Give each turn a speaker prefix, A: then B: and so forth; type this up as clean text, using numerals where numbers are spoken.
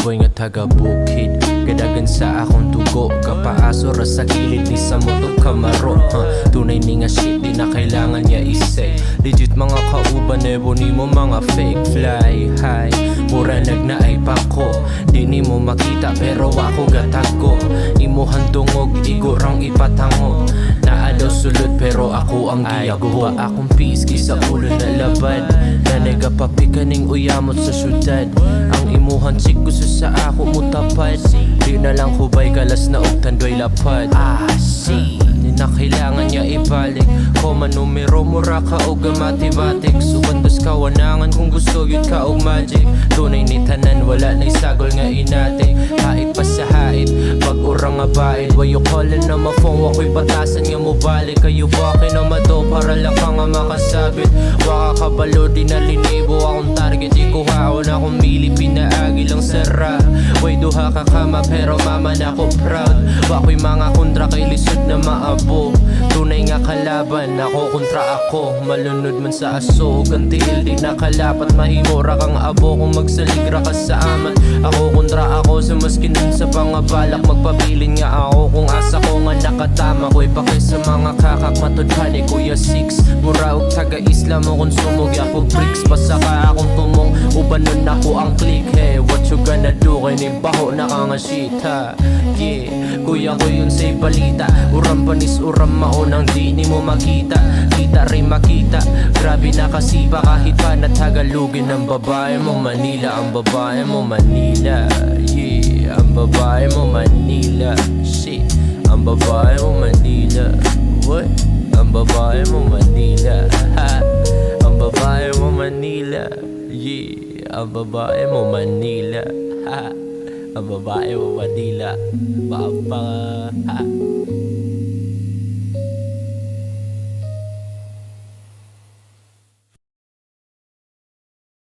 A: boy nga taga-bukid. Gadagan sa akong tugo, kapaaso ra sa kilid ni sa moto kamaro. Tunay ni nga shit, di na kailangan niya isay. Legit mga kauban, nebo ni mo mga fake. Fly high, mura nagnaay pa ko. Di ni mo makita pero ako gatago. Imuhan tungog, igurang ipatango. Naadaw sulod pero ako ang giyago. Pa akong piski sa ulo na labad. Nanega papikaning uyamot sa syudad. Ang imuhan chick gusto sa ako mutapad. Di na lang hubay kalas na og tandoy lapad. See, di na kailangan niya ibalik. Koma numero mura ka og matematic. Subandos kawanangan kung gusto yun ka og magic. Tunay ni tanan wala na isagol nga inate. Hait pa sa hait, pag urang nga baid. Why you callin na ma-phone, wako'y batasan nga mo balik. Kayo ba kinamado para lang ka nga makasabit. Waka kabalo di na linibo akong target. Ikuhaon akong mili, pinaagi lang sara. Way duha ka kama pero mama na ko proud. Wako'y mga kontra kay lisod na maabo. Tunay nga kalaban, ako kontra ako. Malunod man sa aso, gantil di nakalapat. Mahimura kang abo kung magsaligra ka sa amat. Ako kontra ako sa maskinan sa pangabalak. Magpabilin nga ako kung asa ko nga nakatama. Ko'y pakay sa mga kakak matudhan ni Kuya Six. Mura og taga-isla mo konsumo gyapog bricks. Basta ka akong tumong, ubanon ako ang click. Hey, what you gonna do? Kay ni baho na ka nga shit ha. Yeah, kuya ko yun say balita. Uram panis uram maunang di ni mo makita. Kita rin makita, grabe nakasipa. Kahit pa na Tagalogin ang babae mo Manila. Ang babae mo Manila. Yeah, ang babae mo Manila. Shit, ang babae mo Manila. What? Ang babae mo Manila. Ha? Ang babae mo Manila. Yeah, ang babae mo Manila. Ha? Ang babae mo Manila. Baba. Ha?